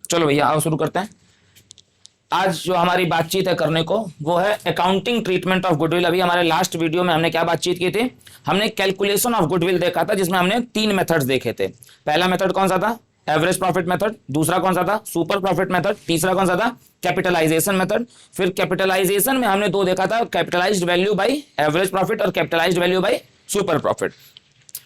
चलो भैया आओ शुरू करते हैं। आज जो हमारी बातचीत है करने को वो है अकाउंटिंग ट्रीटमेंट ऑफ गुडविल। अभी हमारे लास्ट वीडियो में हमने क्या बातचीत की थी, हमने कैलकुलेशन ऑफ गुडविल देखा था जिसमें हमने 3 मेथड्स देखे थे। पहला मेथड कौन सा था, एवरेज प्रॉफिट मेथड। दूसरा कौन सा था, सुपर प्रॉफिट मेथड। तीसरा कौन सा था, कैपिटलाइजेशन मेथड। फिर कैपिटलाइजेशन में हमने 2 देखा था, capitalized value by average profit और capitalized value by super profit.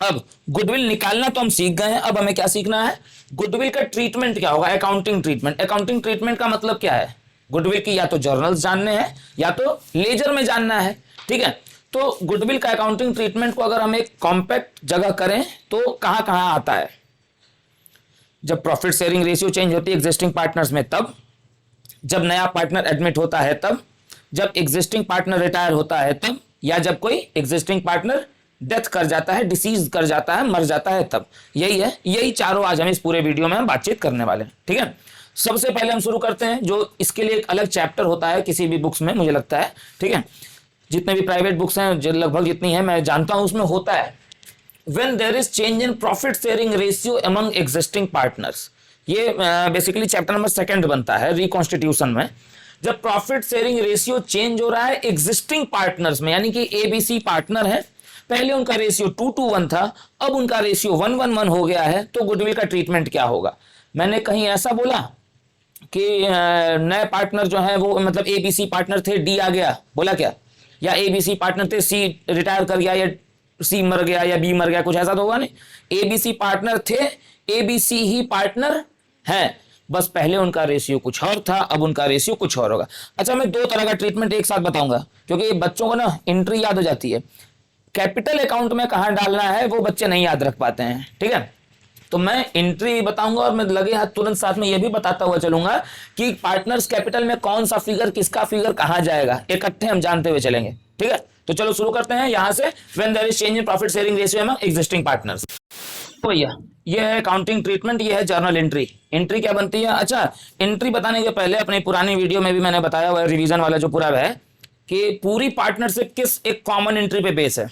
अब गुडविल निकालना तो हम सीख गए हैं, अब हमें क्या सीखना है, गुडविल का ट्रीटमेंट क्या होगा, अकाउंटिंग ट्रीटमेंट। अकाउंटिंग ट्रीटमेंट का मतलब क्या है, गुडविल की या तो जर्नल्स जानने हैं या तो लेजर में जानना है। ठीक है, तो गुडविल का अकाउंटिंग ट्रीटमेंट को अगर हम एक कॉम्पैक्ट जगह करें तो कहां कहां आता है, जब प्रॉफिट शेयरिंग रेशियो चेंज होती है एग्जिस्टिंग पार्टनर्स में तब, जब नया पार्टनर एडमिट होता है तब, जब एग्जिस्टिंग पार्टनर रिटायर होता है तब, या जब कोई एग्जिस्टिंग पार्टनर डेथ कर जाता है, डिसीज कर जाता है, मर जाता है तब। यही है, यही चारों आज हम इस पूरे वीडियो में हम बातचीत करने वाले हैं। ठीक है, सबसे पहले हम शुरू करते हैं, जो इसके लिए एक अलग चैप्टर होता है किसी भी बुक्स में, मुझे लगता है। ठीक है, जितने भी प्राइवेट बुक्स हैं, जो लगभग जितनी है मैं जानता हूं, उसमें होता है when there is change in profit sharing ratio among existing partners. ये बेसिकली चैप्टर नंबर 2 बनता है रिकॉन्स्टिट्यूशन में। जब प्रॉफिट शेयरिंग रेशियो चेंज हो रहा है एग्जिस्टिंग पार्टनर्स में, यानी कि एबीसी पार्टनर है, पहले उनका रेशियो 2:1 था, अब उनका रेशियो 1:1 हो गया है, तो गुडविल का ट्रीटमेंट क्या होगा। मैंने कहीं ऐसा बोला कि नए पार्टनर जो है वो मतलब एबीसी पार्टनर थे, डी आ गया, बोला क्या, या एबीसी पार्टनर थे, सी रिटायर कर गया, या सी मर गया, या बी मर गया, कुछ ऐसा तो होगा नहीं। एबीसी पार्टनर थे, एबीसी ही पार्टनर है, बस पहले उनका रेशियो कुछ और था, अब उनका रेशियो कुछ और होगा। अच्छा, मैं 2 तरह का ट्रीटमेंट एक साथ बताऊंगा क्योंकि बच्चों को ना एंट्री याद हो जाती है, कैपिटल अकाउंट में कहां डालना है वो बच्चे नहीं याद रख पाते हैं। ठीक है, तो मैं एंट्री बताऊंगा और मैं लगे हाथ तुरंत साथ में यह भी बताता हुआ चलूंगा कि पार्टनर्स कैपिटल में कौन सा फिगर, किसका फिगर कहां जाएगा, इकट्ठे हम जानते हुए चलेंगे। ठीक है, तो चलो शुरू करते हैं यहां से। When there is change in profit sharing ratio among existing partners. तो भैया ये है अकाउंटिंग ट्रीटमेंट, ये है जर्नल एंट्री। एंट्री क्या बनती है, अच्छा एंट्री बताने के पहले अपनी पुरानी वीडियो में भी मैंने बताया हुआ रिवीजन वाला जो पूरा है कि पूरी पार्टनरशिप किस एक कॉमन एंट्री पे बेस है।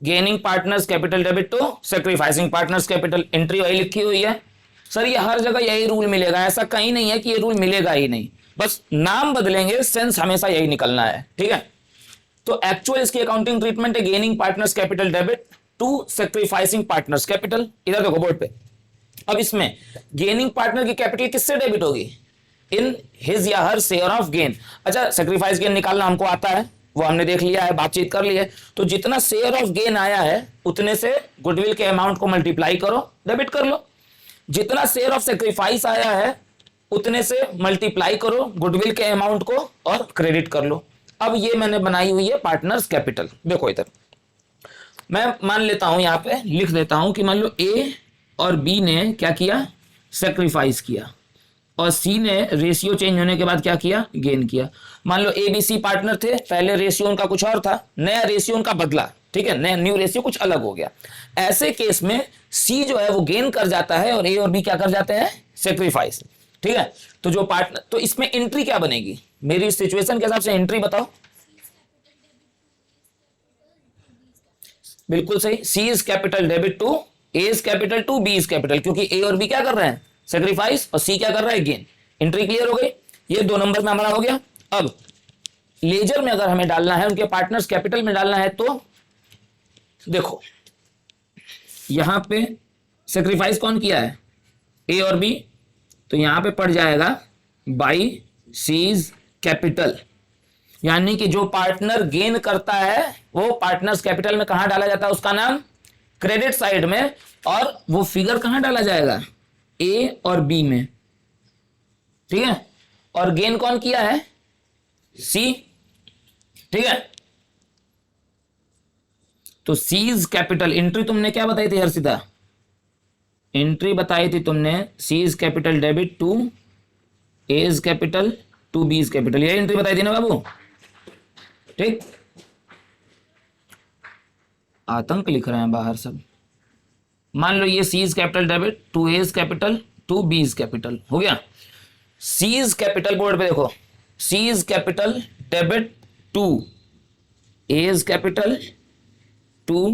Gaining partners capital debit to sacrificing partners capital, entry वही लिखी हुई है। सर ये हर जगह यही रूल मिलेगा, ऐसा कहीं नहीं है कि ये रूल मिलेगा ही नहीं, बस नाम बदलेंगे, सेंस हमेशा यही निकलना है। ठीक है, तो एक्चुअल इसकी अकाउंटिंग ट्रीटमेंट है gaining partners capital debit to sacrificing partners capital. इधर देखो बोर्ड पे, अब इसमें गेनिंग पार्टनर की कैपिटल किससे डेबिट होगी, इन हिज या हर शेयर ऑफ गेन। अच्छा, सेक्रीफाइस गेन निकालना हमको आता है, वो हमने देख लिया है, बातचीत कर ली है। तो जितना शेयर ऑफ गेन आया है उतने से गुडविल के अमाउंट को मल्टीप्लाई करो, डेबिट कर लो। जितना शेयर ऑफ सेक्रीफाइस आया है उतने से मल्टीप्लाई करो गुडविल के अमाउंट को और क्रेडिट कर लो। अब ये मैंने बनाई हुई है पार्टनर्स कैपिटल। देखो इधर मैं मान लेता हूं, यहां पे लिख देता हूं कि मान लो ए और बी ने क्या किया, सेक्रीफाइस किया, और सी ने रेशियो चेंज होने के बाद क्या किया, गेन किया। मान लो ए बी सी पार्टनर थे, पहले रेशियो उनका कुछ और था, नया रेशियो उनका बदला। ठीक है, नया न्यू रेशियो कुछ अलग हो गया। ऐसे केस में सी जो है वो गेन कर जाता है और ए और बी क्या कर जाते हैं, सेक्रीफाइस। ठीक है, तो जो पार्टनर, तो इसमें एंट्री क्या बनेगी, मेरी सिचुएशन के हिसाब से एंट्री बताओ। बिल्कुल सही, C is capital debit to A is capital to B is capital, क्योंकि ए और बी क्या कर रहे हैं, सेक्रीफाइस, और सी क्या कर रहा है, गेन। एंट्री क्लियर हो गई, ये 2 नंबर में हमारा हो गया। अब लेजर में अगर हमें डालना है, उनके पार्टनर्स कैपिटल में डालना है, तो देखो यहां पे सेक्रीफाइस कौन किया है, ए और बी, तो यहां पे पड़ जाएगा बाई सीज कैपिटल, यानी कि जो पार्टनर गेन करता है वो पार्टनर्स कैपिटल में कहां डाला जाता है, उसका नाम क्रेडिट साइड में, और वो फिगर कहां डाला जाएगा, ए और बी में। ठीक है, और गेन कौन किया है, सी। ठीक है, तो सीज कैपिटल एंट्री तुमने क्या बताई थी हर्षिता, एंट्री बताई थी तुमने C's capital debit to A's capital to B's capital, ये एंट्री बताई थी ना बाबू। ठीक, आतंक लिख रहे हैं बाहर सब। मान लो ये C's capital debit to A's capital to B's capital हो गया। सीज कैपिटल बोर्ड पे देखो, C's capital debit to A's capital to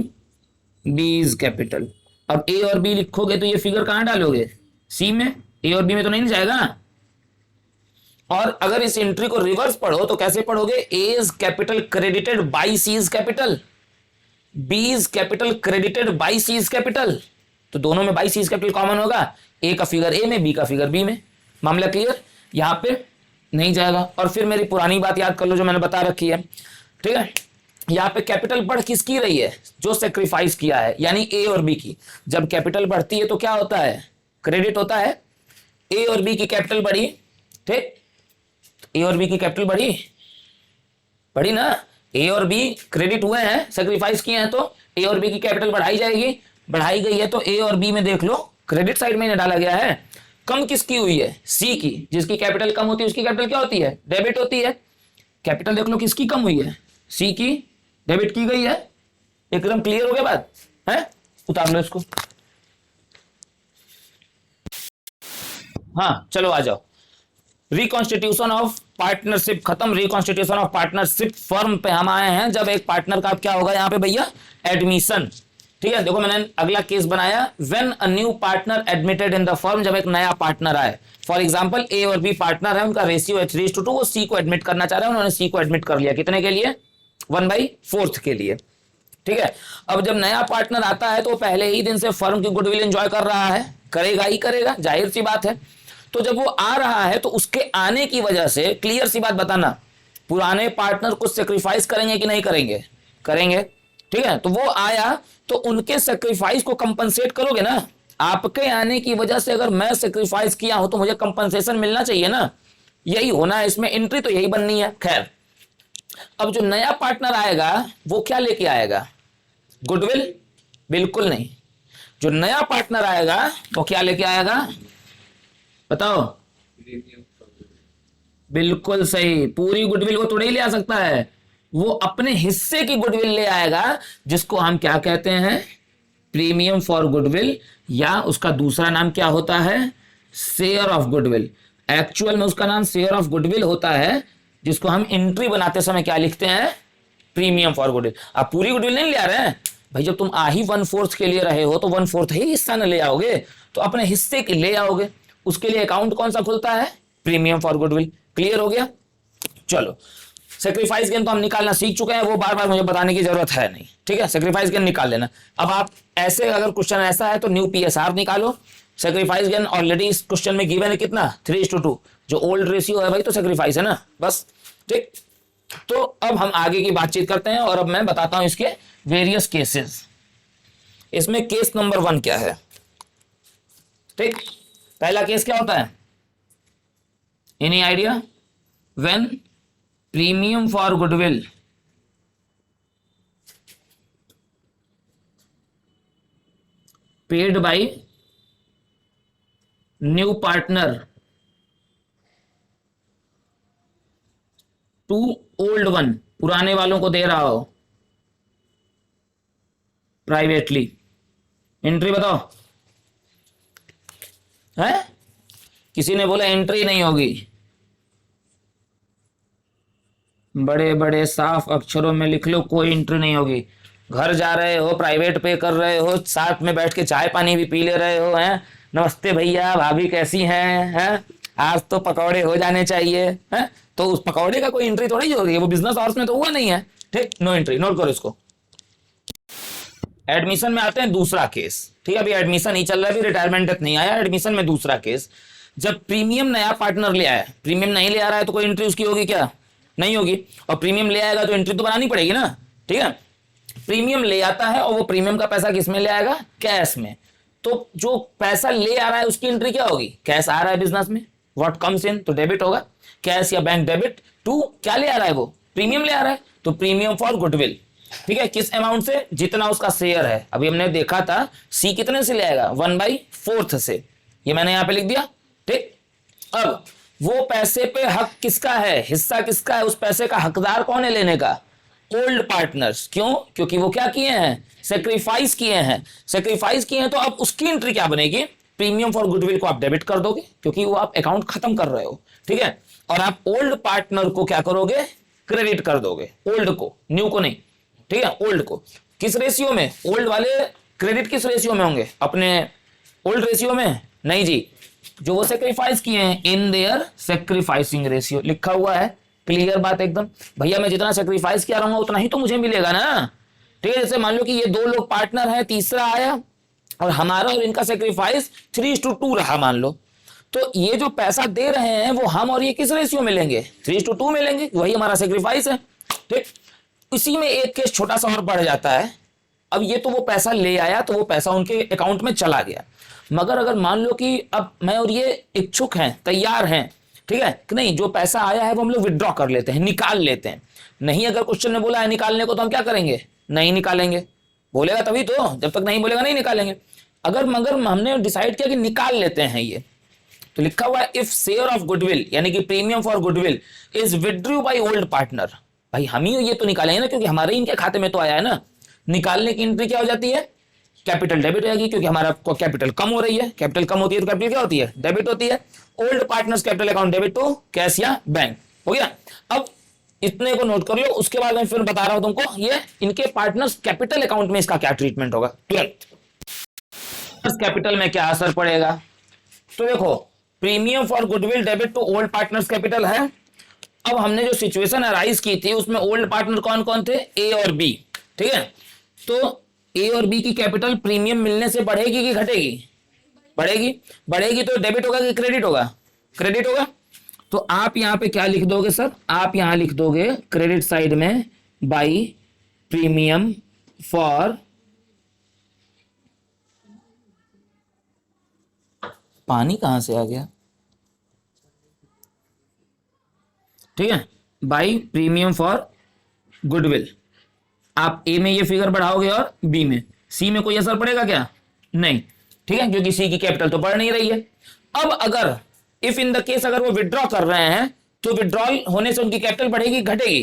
B's capital. अब ए और बी लिखोगे तो ये फिगर कहां डालोगे, सी में, ए और बी में तो नहीं जाएगा। और अगर इस एंट्री को रिवर्स पढ़ो तो कैसे पढ़ोगे, A is capital credited by C is capital, B is capital credited by C is capital, तो दोनों में by C is capital common होगा, ए का फिगर ए में, बी का फिगर बी में। मामला क्लियर, यहां पे नहीं जाएगा। और फिर मेरी पुरानी बात याद कर लो जो मैंने बता रखी है, ठीक है। यहां पे कैपिटल बढ़ किसकी रही है, जो सेक्रीफाइस किया है, यानी ए और बी की। जब कैपिटल बढ़ती है तो क्या होता है, क्रेडिट होता है। ए और बी की कैपिटल बढ़ी, ठीक, ए और बी की कैपिटल बढ़ी ना, ए और बी क्रेडिट हुए हैं, सेक्रीफाइस किए हैं, तो ए और बी की कैपिटल बढ़ाई जाएगी, बढ़ाई गई है तो ए और बी में देख लो क्रेडिट साइड में डाला गया है। कम किसकी हुई है, सी की, जिसकी कैपिटल कम होती है उसकी कैपिटल क्या होती है, डेबिट होती है। कैपिटल देख लो किसकी कम हुई है, सी की, डेबिट की गई है। एकदम क्लियर हो गया बात है, उतार लो इसको। हाँ चलो आ जाओ, रिकॉन्स्टिट्यूशन ऑफ पार्टनरशिप खत्म, रिकॉन्स्टिट्यूशन ऑफ पार्टनरशिप फर्म पे हम आए हैं। जब एक पार्टनर का क्या होगा यहाँ पे भैया, एडमिशन, ठीक है। देखो मैंने अगला केस बनाया, when a new partner admitted in the firm, जब एक नया पार्टनर आए। फॉर एग्जांपल ए और बी पार्टनर है, उनका रेशियो है 3:2, वो सी को एडमिट करना चाह रहे हैं, उन्होंने सी को एडमिट कर लिया, कितने के लिए, 1/4 के लिए, ठीक है। अब जब नया पार्टनर आता है तो पहले ही दिन से फर्म की गुडविल एंजॉय कर रहा है, करेगा ही करेगा, जाहिर सी बात है। तो जब वो आ रहा है तो उसके आने की वजह से क्लियर सी बात बताना, पुराने पार्टनर कुछ सेक्रीफाइस करेंगे कि नहीं करेंगे, करेंगे, ठीक है। तो वो आया तो उनके सेक्रीफाइस को कंपनसेट करोगे ना, आपके आने की वजह से अगर मैं सेक्रीफाइस किया हूं तो मुझे कंपनसेशन मिलना चाहिए ना, यही होना है इसमें, एंट्री तो यही बननी है। खैर अब जो नया पार्टनर आएगा वो क्या लेके आएगा, गुडविल, बिल्कुल नहीं। जो नया पार्टनर आएगा वो क्या लेके आएगा, बताओ, बिल्कुल सही, पूरी गुडविल वो थोड़ी ले आ सकता है, वो अपने हिस्से की गुडविल ले आएगा, जिसको हम क्या कहते हैं, प्रीमियम फॉर गुडविल, या उसका दूसरा नाम क्या होता है, शेयर ऑफ गुडविल। एक्चुअल में उसका नाम शेयर ऑफ गुडविल होता है, जिसको हम एंट्री बनाते समय क्या लिखते हैं, प्रीमियम फॉर गुडविल। आप पूरी गुडविल नहीं ले आ रहे हैं भाई, जब तुम आ ही 1/4 के लिए रहे हो तो 1/4 ही हिस्सा न ले आओगे, तो अपने हिस्से के ले आओगे। उसके लिए अकाउंट कौन सा खुलता है, प्रीमियम फॉर गुडविल। क्लियर हो गया, चलो। सेक्रीफाइस गेन तो हम निकालना सीख चुके हैं, वो बार बार मुझे बताने की जरूरत है नहीं, ठीक है। सेक्रीफाइस गेन निकाल लेना। अब आप ऐसे, अगर क्वेश्चन ऐसा है तो न्यू पीएसआर निकालो। सेक्रीफाइस गेन ऑलरेडी इस क्वेश्चन में गिवन है कितना, 3:2, जो ओल्ड रेशियो है भाई तो सेक्रीफाइस है ना, बस, ठीक। तो अब हम आगे की बातचीत करते हैं और अब मैं बताता हूं इसके वेरियस केसेस। इसमें केस नंबर 1 क्या है, ठीक। पहला केस क्या होता है, any idea, when premium for goodwill paid by new partner to old one, पुराने वालों को दे रहा हो प्राइवेटली। एंट्री बताओ, है, किसी ने बोला एंट्री नहीं होगी, बड़े बड़े साफ अक्षरों में लिख लो, कोई एंट्री नहीं होगी। घर जा रहे हो, प्राइवेट पे कर रहे हो, साथ में बैठ के चाय पानी भी पी ले रहे हो, हैं, नमस्ते भैया भाभी कैसी हैं, आज तो पकौड़े हो जाने चाहिए, हैं, तो उस पकौड़े का कोई एंट्री थोड़ी होगी, वो बिजनेस आवर्स में तो हुआ नहीं है, ठीक, नो एंट्री, नोट करो इसको। एडमिशन में आते हैं दूसरा केस, ठीक है। अभी एडमिशन ही चल रहा है, अभी रिटायरमेंट तक नहीं आया, एडमिशन में दूसरा केस। जब प्रीमियम नया पार्टनर ले आया, प्रीमियम नहीं ले आ रहा है तो कोई एंट्री उसकी होगी क्या, नहीं होगी। और प्रीमियम ले आएगा तो एंट्री तो बनानी पड़ेगी ना, ठीक है। प्रीमियम ले आता है और वो प्रीमियम का पैसा किस में ले आएगा, कैश में। तो जो पैसा ले आ रहा है उसकी एंट्री क्या होगी, कैश आ रहा है बिजनेस में, व्हाट कम्स इन, तो डेबिट होगा, कैश या बैंक डेबिट टू, क्या ले आ रहा है वो, प्रीमियम ले आ रहा है, तो प्रीमियम फॉर गुडविल, ठीक है। किस अमाउंट से, जितना उसका शेयर है। अभी हमने देखा था सी कितने से ले आएगा, 1/4 से, ये मैंने यहां पे लिख दिया, ठीक। अब वो पैसे पे हक किसका है, हिस्सा किसका है, उस पैसे का हकदार कौन है लेने का, ओल्ड पार्टनर्स। क्यों, क्योंकि वो क्या किए हैं, सेक्रीफाइस किए हैं, सेक्रीफाइस किए हैं। तो अब उसकी एंट्री क्या बनेगी, प्रीमियम फॉर गुडविल को आप डेबिट कर दोगे, क्योंकि वो आप अकाउंट खत्म कर रहे हो, ठीक है। और आप ओल्ड पार्टनर को क्या करोगे, क्रेडिट कर दोगे, ओल्ड को, न्यू को नहीं, ठीक है, ओल्ड को। किस रेशियो में, ओल्ड वाले क्रेडिट किस रेशियो में होंगे, अपने ओल्ड रेशियो में नहीं जी, जो वो सेक्रीफाइस किए हैं इन देयर सेक्रीफाइसिंग रेशियो लिखा हुआ है। क्लियर बात एकदम, भैया मैं जितना सेक्रीफाइस किया रहूंगा उतना ही तो मुझे मिलेगा ना। ठीक है, जैसे मान लो कि ये 2 लोग पार्टनर है, तीसरा आया और हमारा और इनका सेक्रीफाइस 3:2 रहा मान लो, तो ये जो पैसा दे रहे हैं वो हम और ये किस रेशियो में लेंगे, 3:2 में लेंगे, वही हमारा सेक्रीफाइस है। ठीक, इसी में एक केस छोटा सा और बढ़ जाता है। अब ये तो वो पैसा ले आया तो वो पैसा उनके अकाउंट में चला गया, मगर अगर मान लो कि अब मैं और ये इच्छुक हैं, तैयार हैं, ठीक है कि नहीं, जो पैसा आया है वो हम लोग विड्रॉ कर लेते हैं, निकाल लेते हैं। नहीं, अगर क्वेश्चन में बोला है निकालने को तो हम क्या करेंगे, नहीं निकालेंगे, बोलेगा तभी तो, जब तक नहीं बोलेगा नहीं निकालेंगे। अगर मगर हमने डिसाइड किया कि निकाल लेते हैं ये, तो लिखा हुआ है इफ शेयर ऑफ गुडविल यानी कि premium for goodwill is withdrew by old partner, भाई हम ही ये तो निकालेंगे ना, क्योंकि हमारे इनके खाते में तो आया है ना। निकालने की एंट्री क्या हो जाती है, कैपिटल डेबिट हो जाएगी, क्योंकि हमारा कैपिटल कम हो रही है, कैपिटल कम होती है तो कैपिटल क्या होती है, डेबिट होती है। Old partners capital account debit to cash या बैंक, हो गया। अब इतने को नोट कर लो, उसके बाद मैं फिर बता रहा हूं तुमको ये इनके पार्टनर्स कैपिटल अकाउंट में इसका क्या ट्रीटमेंट होगा। 12th कैपिटल में क्या असर पड़ेगा, तो देखो premium for goodwill debit to old partners capital है। अब हमने जो सिचुएशन अराइज की थी उसमें ओल्ड पार्टनर कौन कौन थे, ए और बी, ठीक है। तो ए और बी की कैपिटल प्रीमियम मिलने से बढ़ेगी कि घटेगी, बढ़ेगी, बढ़ेगी तो डेबिट होगा कि क्रेडिट होगा, क्रेडिट होगा। तो आप यहां पे क्या लिख दोगे सर, आप यहां लिख दोगे क्रेडिट साइड में बाई प्रीमियम फॉर, पानी कहां से आ गया, ठीक है, बाई प्रीमियम फॉर गुडविल। आप ए में ये फिगर बढ़ाओगे और बी में, सी में कोई असर पड़ेगा क्या, नहीं, ठीक है, क्योंकि सी की कैपिटल तो बढ़ नहीं रही है। अब अगर इफ इन द केस अगर वो विड्रॉ कर रहे हैं तो विड्रॉल होने से उनकी कैपिटल बढ़ेगी घटेगी,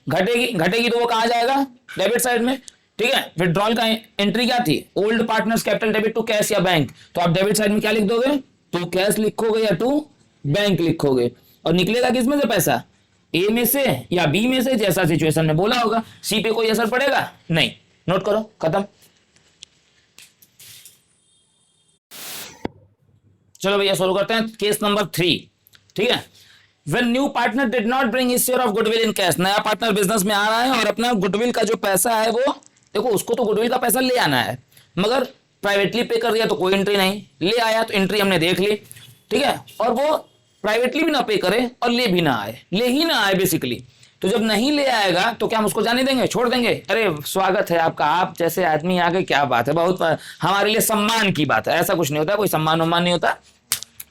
घटेगी, घटेगी तो वो कहां जाएगा, डेबिट साइड में, ठीक है। विड्रॉल का एंट्री क्या थी, old partners capital debit to cash या बैंक, तो आप डेबिट साइड में क्या लिख दोगे, तो कैश लिखोगे या टू बैंक लिखोगे, और निकलेगा किसमें से पैसा, ए में से या बी में से, जैसा सिचुएशन में बोला होगा। सी पे कोई असर पड़ेगा नहीं, नोट करो, खत्म। चलो भैया शुरू करते हैं केस नंबर 3, ठीक है। When new partner did not bring his share of goodwill in cash, नया पार्टनर बिजनेस में आ रहा है और अपना गुडविल का जो पैसा है वो, देखो उसको तो गुडविल का पैसा ले आना है, मगर प्राइवेटली पे कर दिया तो कोई एंट्री नहीं, ले आया तो एंट्री हमने देख ली, ठीक है। और वो प्राइवेटली भी ना पे करे और ले भी ना आए, ले ही ना आए बेसिकली, तो जब नहीं ले आएगा तो क्या हम उसको जाने देंगे, छोड़ देंगे, अरे स्वागत है आपका, आप जैसे आदमी आ गए, क्या बात है, बहुत हमारे लिए सम्मान की बात है, ऐसा कुछ नहीं होता, कोई सम्मान उम्मान नहीं होता,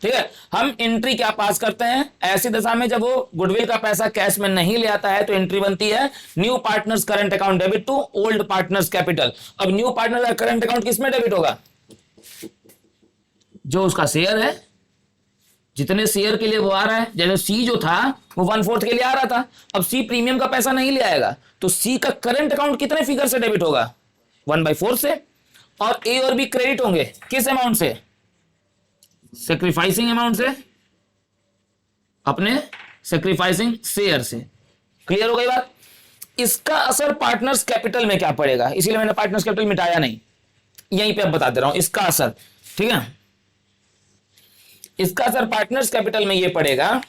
ठीक है। हम एंट्री क्या पास करते हैं, ऐसी दशा में जब वो गुडविल का पैसा कैश में नहीं ले आता है तो एंट्री बनती है new partners current account debit to old partners capital. अब न्यू पार्टनर का करंट अकाउंट किसमें डेबिट होगा, जो उसका शेयर है, जितने शेयर के लिए वो आ रहा है, जैसे सी जो था वो 1/4 के लिए आ रहा था, अब सी प्रीमियम का पैसा नहीं ले आएगा तो सी का करंट अकाउंट कितने फिगर से डेबिट होगा, 1/4 से, और ए और बी क्रेडिट होंगे किस अमाउंट से, सेक्रीफाइसिंग अमाउंट से, अपने सेक्रीफाइसिंग शेयर से। क्लियर हो गई बात। इसका असर पार्टनर्स कैपिटल में क्या पड़ेगा, इसीलिए मैंने पार्टनर्स कैपिटल मिटाया नहीं, यहीं पे अब बता दे रहा हूं इसका असर, ठीक है। इसका असर पार्टनर्स कैपिटल में ये पड़ेगा,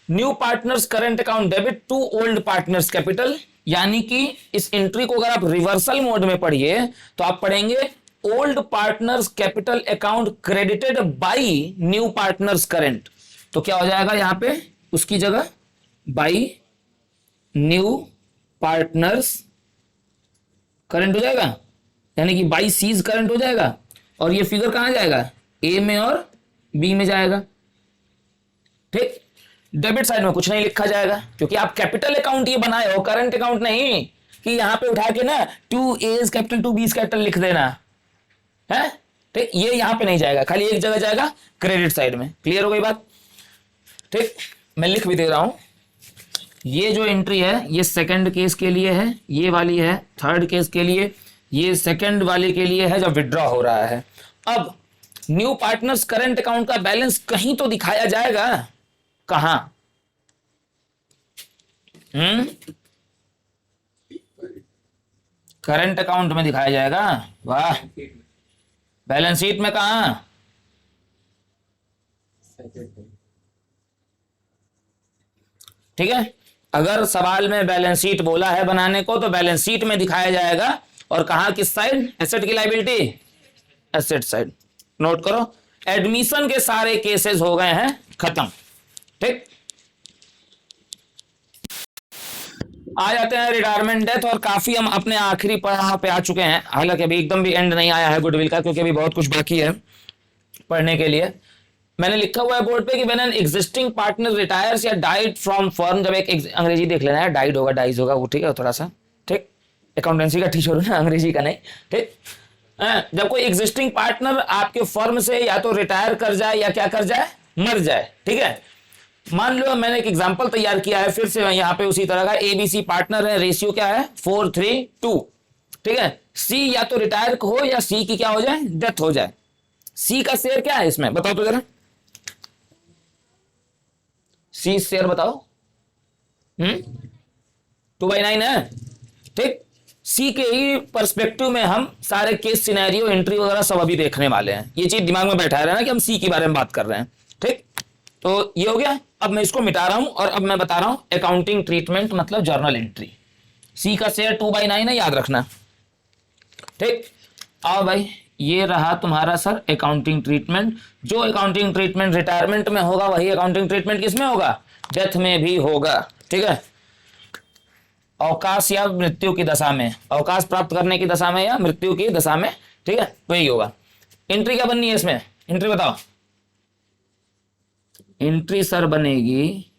new partners current account debit to old partners capital, यानी कि इस एंट्री को अगर आप रिवर्सल मोड में पढ़िए तो आप पढ़ेंगे old partners capital account credited by new partners current, तो क्या हो जाएगा यहां पे उसकी जगह बाई न्यू पार्टनर्स करंट हो जाएगा, यानी कि बाई सीज करंट हो जाएगा, और ये फिगर कहां जाएगा, ए में और बी में जाएगा, ठीक। डेबिट साइड में कुछ नहीं लिखा जाएगा क्योंकि आप कैपिटल अकाउंट ये बनाए हो, करंट अकाउंट नहीं कि यहां पे उठा के ना 2 A's कैपिटल 2 B's कैपिटल लिख देना है, ठीक। ये यहां पे नहीं जाएगा, खाली एक जगह जाएगा क्रेडिट साइड में। क्लियर हो गई बात, ठीक। मैं लिख भी दे रहा हूं, ये जो एंट्री है ये सेकंड केस के लिए है, ये वाली है थर्ड केस के लिए, ये सेकंड वाले के लिए है जब विड्रॉ हो रहा है। अब न्यू पार्टनर्स करंट अकाउंट का बैलेंस कहीं तो दिखाया जाएगा, कहां, करंट अकाउंट में दिखाया जाएगा। वाह, बैलेंस शीट में कहाँ? ठीक है, अगर सवाल में बैलेंस शीट बोला है बनाने को तो बैलेंस शीट में दिखाया जाएगा। और कहाँ, किस साइड? एसेट की लायबिलिटी, एसेट साइड। नोट करो, एडमिशन के सारे केसेस हो गए हैं खत्म। ठीक, आ जाते हैं रिटायरमेंट डेथ, और काफी हम अपने आखिरी पड़ाव पे आ चुके हैं। हालांकि अभी एकदम भी एंड नहीं आया है गुडविल का, क्योंकि अभी बहुत कुछ बाकी है पढ़ने के लिए। मैंने लिखा हुआ है बोर्ड पे कि when an existing partner retires या डाइड फ्रॉम फर्म, जब एक अंग्रेजी देख लेना है, डाइड होगा डाइज होगा वो, ठीक है थोड़ा सा, ठीक, अकाउंटेंसी का टीचर हो ना, अंग्रेजी का नहीं, ठीक। जब कोई एग्जिस्टिंग पार्टनर आपके फर्म से या तो रिटायर कर जाए या क्या कर जाए, मर जाए, ठीक है। मान लो मैंने एक एग्जांपल तैयार किया है फिर से यहाँ पे उसी तरह का, एबीसी पार्टनर है, रेशियो क्या है 4:3:2, ठीक है। सी या तो रिटायर हो या सी की क्या हो जाए, डेथ हो जाए। सी का शेयर क्या है इसमें, बताओ तो जरा, सी शेयर बताओ। 2/9 है, ठीक। सी के ही पर्सपेक्टिव में हम सारे केस सिनेरियो एंट्री वगैरह सब अभी देखने वाले हैं। ये चीज दिमाग में बैठा रहा है ना कि हम सी के बारे में बात कर रहे हैं, ठीक। तो ये हो गया। अब मैं इसको मिटा रहा हूं और अब मैं बता रहा हूं अकाउंटिंग ट्रीटमेंट मतलब जर्नल एंट्री। सी का शेयर 2/9 है, याद रखना, ठीक। आओ भाई, ये रहा तुम्हारा सर अकाउंटिंग ट्रीटमेंट। जो अकाउंटिंग ट्रीटमेंट रिटायरमेंट में होगा वही अकाउंटिंग ट्रीटमेंट किसमें होगा, डेथ में भी होगा, ठीक है। अवकाश या मृत्यु की दशा में, अवकाश प्राप्त करने की दशा में या मृत्यु की दशा में, ठीक है, वही होगा। एंट्री क्या बननी है इसमें, एंट्री बताओ। एंट्री सर बनेगी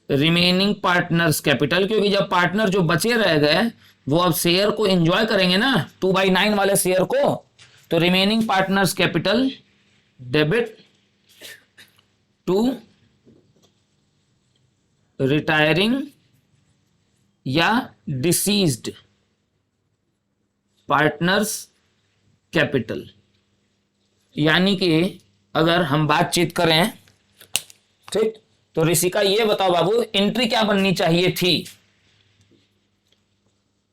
रिमेनिंग पार्टनर्स कैपिटल, क्योंकि जब पार्टनर जो बचे रह गए वो अब शेयर को एंजॉय करेंगे ना, 2/9 वाले शेयर को, तो remaining partners capital debit to retiring या डिसीज्ड पार्टनर्स कैपिटल। यानी कि अगर हम बातचीत करें, ठीक, तो ऋषिका ये बताओ बाबू, एंट्री क्या बननी चाहिए थी,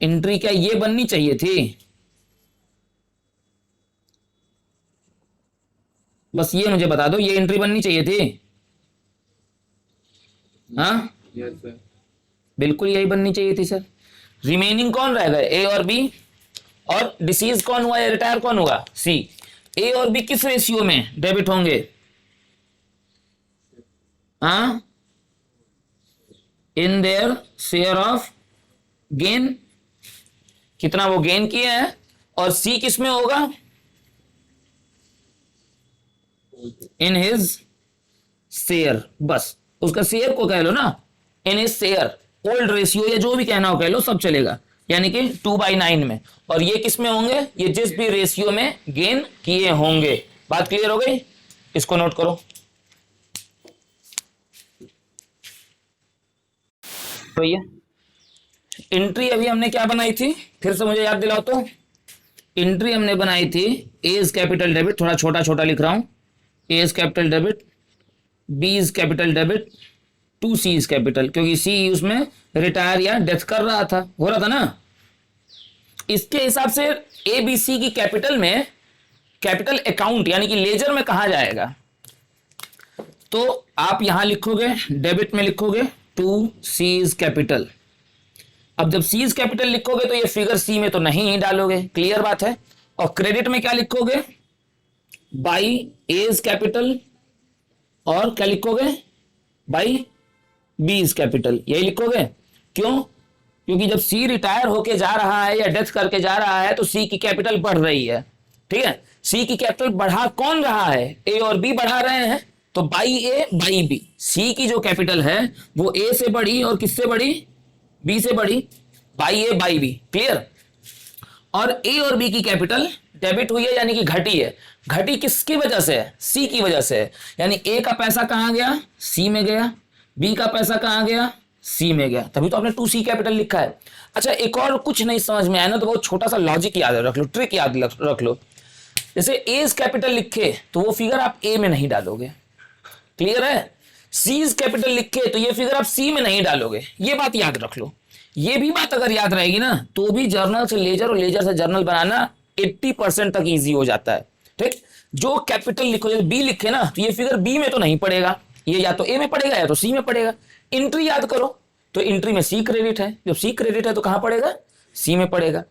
एंट्री क्या ये बननी चाहिए थी, बस ये मुझे बता दो, ये एंट्री बननी चाहिए थी। हाँ यस सर, बिल्कुल यही बननी चाहिए थी सर। रिमेनिंग कौन रह गए, ए और बी, और डिसीज कौन हुआ या रिटायर कौन हुआ, सी। ए और बी किस रेशियो में डेबिट होंगे, हाँ, in their share of gain, कितना वो गेन किए हैं, और सी किस में होगा, इन हिज शेयर, बस उसका शेयर को कह लो ना, in his share, old ratio या जो भी कहना हो कह लो, सब चलेगा, यानी कि 2/9 में। और ये किस में होंगे, ये जिस भी रेशियो में गेन किए होंगे। बात क्लियर हो गई, इसको नोट करो। तो ये एंट्री अभी हमने क्या बनाई थी, फिर से मुझे याद दिलाओ तो। एंट्री हमने बनाई थी एज कैपिटल डेबिट, थोड़ा छोटा छोटा लिख रहा हूं, A's capital debit, B is capital debit to C is capital, क्योंकि सी उसमें रिटायर या डेथ कर रहा था, हो रहा था ना। इसके हिसाब से ए बी सी की कैपिटल में, कैपिटल अकाउंट यानी कि लेजर में कहा जाएगा, तो आप यहां लिखोगे डेबिट में लिखोगे टू सीज कैपिटल। अब जब सीज कैपिटल लिखोगे तो ये फिगर सी में तो नहीं ही डालोगे, क्लियर बात है। और क्रेडिट में क्या लिखोगे, बाई एज कैपिटल, और क्या लिखोगे, बाई बीज कैपिटल, यही लिखोगे। क्यों, क्योंकि जब सी रिटायर होके जा रहा है या डेथ करके जा रहा है तो सी की कैपिटल बढ़ रही है, ठीक है। सी की कैपिटल बढ़ा कौन रहा है, ए और बी बढ़ा रहे हैं, तो बाई ए बाई बी, सी की जो कैपिटल है वो ए से बढ़ी और किससे बढ़ी, बी से बढ़ी, by A by B, clear. और ए और बी की कैपिटल डेबिट हुई है यानी कि घटी है। घटी किसकी वजह से है, सी की वजह से है। यानी ए का पैसा कहां गया, सी में गया, बी का पैसा कहां गया, सी में गया, तभी तो आपने 2C कैपिटल लिखा है। अच्छा, एक और कुछ नहीं समझ में आया ना तो बहुत छोटा सा लॉजिक याद रख लो, ट्रिक याद रख लो। जैसे एज कैपिटल लिखे तो वो फिगर आप ए में नहीं डालोगे, क्लियर है। सीज कैपिटल लिखे तो ये फिगर आप सी में नहीं डालोगे, ये बात याद रख लो। ये भी बात अगर याद रहेगी ना तो भी जर्नल से लेजर और लेजर से जर्नल बनाना 80% तक इजी हो जाता है। ठीक, जो कैपिटल लिखो, जब बी लिखे ना तो ये फिगर बी में तो नहीं पड़ेगा, ये या तो ए में पड़ेगा या तो सी में पड़ेगा। एंट्री याद करो तो एंट्री में सी क्रेडिट है, जब सी क्रेडिट है तो कहां पड़ेगा, सी में पड़ेगा।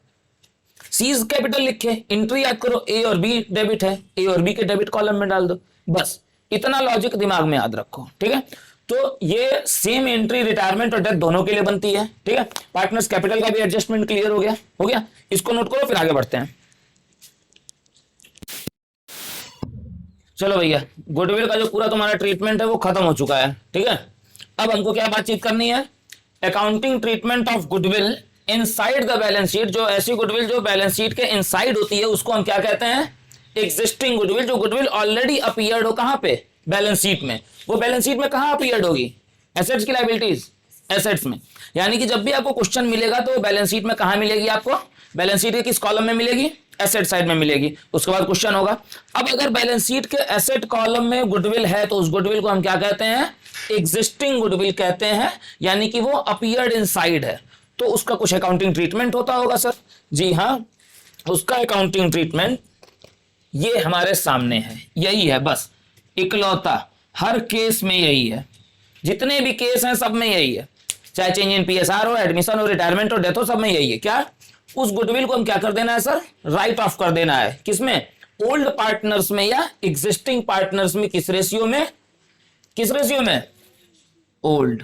सी कैपिटल लिखे, एंट्री याद करो ए और बी डेबिट है, ए और बी के डेबिट कॉलम में डाल दो, बस इतना लॉजिक दिमाग में याद रखो। ठीक है, तो ये सेम एंट्री रिटायरमेंट और डेथ दोनों के लिए बनती है। ठीक है, पार्टनर्स कैपिटल का भी एडजस्टमेंट क्लियर हो गया, हो गया, इसको नोट करो, फिर आगे बढ़ते हैं। चलो भैया, गुडविल का जो पूरा तुम्हारा ट्रीटमेंट है वो खत्म हो चुका है। ठीक है, अब हमको क्या बातचीत करनी है, accounting treatment of goodwill inside the balance sheet. जो ऐसी गुडविल जो बैलेंस शीट के इनसाइड होती है उसको हम क्या कहते हैं, एग्जिस्टिंग गुडविल। जो गुडविल ऑलरेडी अपीयर्ड हो कहां पे, बैलेंस शीट में। वो बैलेंस शीट में कहां अपीयर्ड होगी, एसेट्स की लायबिलिटीज, एसेट्स में। यानी कि जब भी आपको क्वेश्चन मिलेगा तो बैलेंस शीट में कहां मिलेगी, आपको बैलेंस शीट के किस कॉलम में मिलेगी, एसेट साइड में मिलेगी। उसके बाद क्वेश्चन होगा, अब अगर बैलेंस शीट के एसेट कॉलम में गुडविल है तो उस गुडविल को हम क्या कहते हैं, एग्जिस्टिंग गुडविल कहते हैं, यानी कि वो अपीयर्ड इनसाइड है। तो उसका कुछ अकाउंटिंग ट्रीटमेंट होता होगा सर। जी हाँ, उसका अकाउंटिंग ट्रीटमेंट ये हमारे सामने है, यही है बस, इकलौता, हर केस में यही है, जितने भी केस हैं सब में यही है, चाहे चेंज इन पीएसआर हो, एडमिशन हो, रिटायरमेंट हो, डेथ हो, सब में यही है। क्या, उस गुडविल को हम क्या कर देना है सर, राइट ऑफ कर देना है। किसमें, ओल्ड पार्टनर्स में या एग्जिस्टिंग पार्टनर्स में। किस रेशियो में, किस रेशियो में, ओल्ड।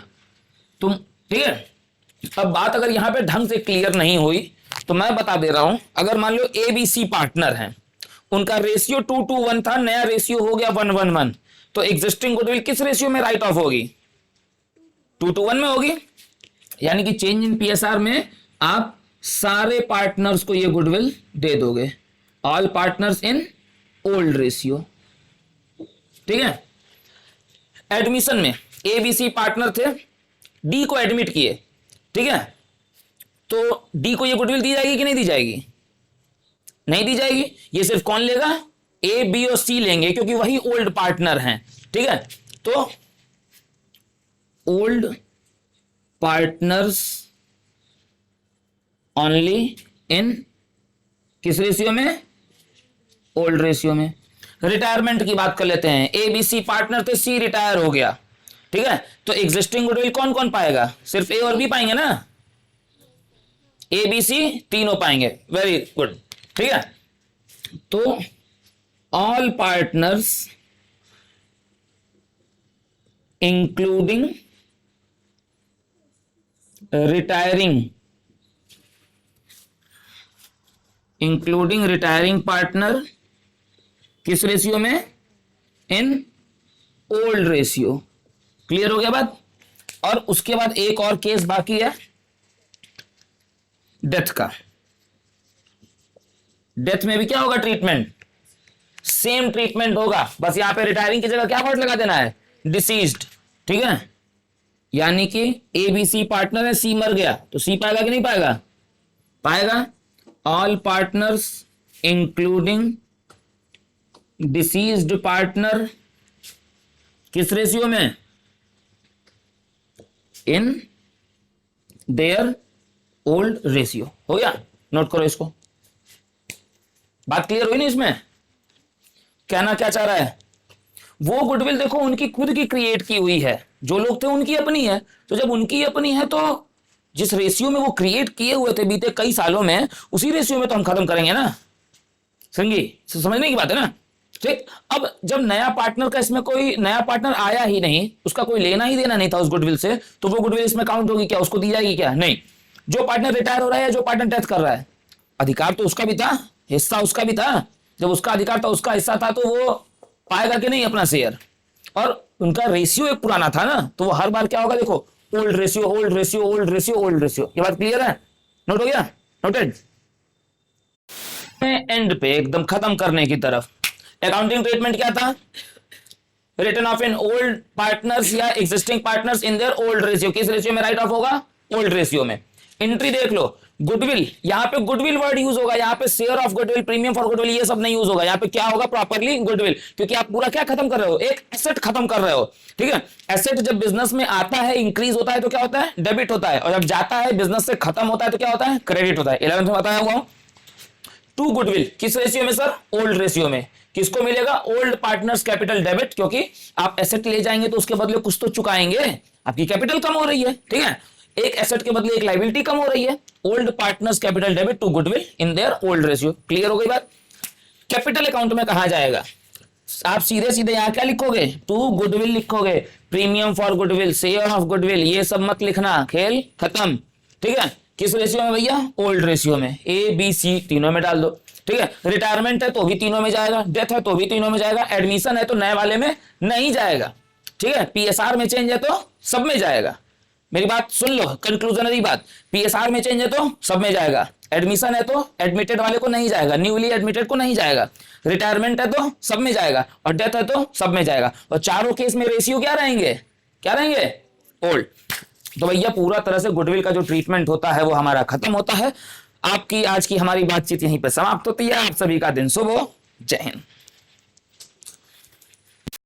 तुम ठीक है, अब बात अगर यहां पे ढंग से क्लियर नहीं हुई तो मैं बता दे रहा हूं, अगर मान लो ए बी सी पार्टनर हैं, उनका रेशियो 2:1 था, नया रेशियो हो गया 1:1, तो एग्जिस्टिंग गुडविल किस रेशियो में राइट ऑफ होगी, 2:1 में होगी। यानी कि चेंज इन पीएसआर में आप सारे पार्टनर्स को ये गुडविल दे दोगे, all partners in old ratio. ठीक है, एडमिशन में ए बी सी पार्टनर थे, डी को एडमिट किए, ठीक है, तो डी को ये गुडविल दी जाएगी कि नहीं दी जाएगी, नहीं दी जाएगी। ये सिर्फ कौन लेगा, ए बी और सी लेंगे, क्योंकि वही ओल्ड पार्टनर हैं। ठीक है, तो ओल्ड पार्टनर्स ओनली इन किस रेशियो में, ओल्ड रेशियो में। रिटायरमेंट की बात कर लेते हैं, ए बी सी पार्टनर थे, सी रिटायर हो गया, ठीक है, तो एग्जिस्टिंग गुडविल कौन कौन पाएगा, सिर्फ ए और बी पाएंगे ना, ए बी सी तीनों पाएंगे, वेरी गुड। ठीक है, तो all partners including retiring partner किस रेशियो में, इन ओल्ड रेशियो। क्लियर हो गया बात। और उसके बाद एक और केस बाकी है डेथ का। डेथ में भी क्या होगा ट्रीटमेंट, सेम ट्रीटमेंट होगा, बस यहां पे रिटायरिंग की जगह क्या वर्ड लगा देना है, डिसीज्ड। ठीक है, यानी कि ए बी सी पार्टनर है, सी मर गया तो सी पाएगा कि नहीं पाएगा, पाएगा। All partners including deceased partner किस रेशियो में, इन देयर ओल्ड रेशियो। हो गया, नोट करो इसको। बात क्लियर हुई ना, इसमें कहना क्या चाह रहा है, वो गुडविल देखो उनकी खुद की क्रिएट की हुई है, जो लोग थे उनकी अपनी है, तो जब उनकी अपनी है तो जिस रेशियो में वो क्रिएट किए हुए थे बीते कई सालों में, उसी रेशियो में तो हम खत्म करेंगे ना। संगी समझने की बात है ना। ठीक, अब जब नया पार्टनर का इसमें कोई नया पार्टनर आया ही नहीं, उसका कोई लेना ही देना नहीं था उस गुडविल से, तो वो गुडविल इसमें काउंट होगी क्या, उसको दी जाएगी क्या, नहीं। जो पार्टनर रिटायर हो रहा है, जो पार्टनर डेथ कर रहा है, अधिकार तो उसका भी था, हिस्सा उसका भी था, जब उसका अधिकार था, उसका हिस्सा था, तो वो पाएगा कि नहीं अपना शेयर। और उनका रेशियो एक पुराना था ना, तो वो हर बार क्या होगा, देखो old ratio, old ratio, old ratio, old ratio. ये बात क्लियर है, नोट हो गया, नोटेड। एंड पे एकदम खत्म करने की तरफ, अकाउंटिंग ट्रीटमेंट क्या था, written off in old partners या existing partners in their old ratio. किस रेशियो में राइट ऑफ होगा, ओल्ड रेशियो में। एंट्री देख लो, गुडविल, यहाँ पे गुडविल वर्ड यूज होगा, यहाँ पे share of goodwill, premium for goodwill, ये सब नहीं यूज होगा। यहाँ पे क्या होगा, प्रॉपरली गुडविल, क्योंकि आप पूरा क्या खत्म कर रहे हो, एक एसेट खत्म कर रहे हो। ठीक है, एसेट जब बिजनेस में आता है, इंक्रीज होता है तो क्या होता है, डेबिट होता है, और जब जाता है, बिजनेस से खत्म होता है तो क्या होता है, क्रेडिट होता है। 11th में बताया हुआ टू गुडविल किस रेशियो में सर, ओल्ड रेशियो में। किसको मिलेगा, ओल्ड पार्टनर्स कैपिटल डेबिट, क्योंकि आप एसेट ले जाएंगे तो उसके बदले कुछ तो चुकाएंगे, आपकी कैपिटल कम हो रही है। ठीक है, एक एसेट के बदले एक लायबिलिटी कम हो रही है। Old partners capital debit to goodwill in their old ratio. Clear हो गई बात। कैपिटल अकाउंट में कहा जाएगा, आप सीधे सीधे यहां क्या लिखोगे, टू गुडविल लिखोगे, premium for goodwill, share of goodwill, ये सब मत लिखना, खेल खत्म। ठीक है, किस रेशियो में भैया, ओल्ड रेशियो में, ए बी सी तीनों में डाल दो। ठीक है, रिटायरमेंट है तो भी तीनों में जाएगा, डेथ है तो भी तीनों में जाएगा, एडमिशन है तो नए वाले में नहीं जाएगा। ठीक है, पीएसआर में चेंज है तो सब में जाएगा। मेरी बात सुन लो, कंक्लूजनरी बात, पीएसआर में चेंज है तो सब में जाएगा, एडमिशन है तो एडमिटेड वाले को नहीं जाएगा, न्यूली एडमिटेड को नहीं जाएगा, रिटायरमेंट है तो सब में जाएगा, और डेथ है तो सब में जाएगा। और चारों केस में रेशियो क्या रहेंगे, क्या रहेंगे, ओल्ड। तो भैया पूरा तरह से गुडविल का जो ट्रीटमेंट होता है वो हमारा खत्म होता है। आपकी आज की हमारी बातचीत यहीं पर समाप्त होती है। आप सभी का दिन शुभ हो। जय हिंद।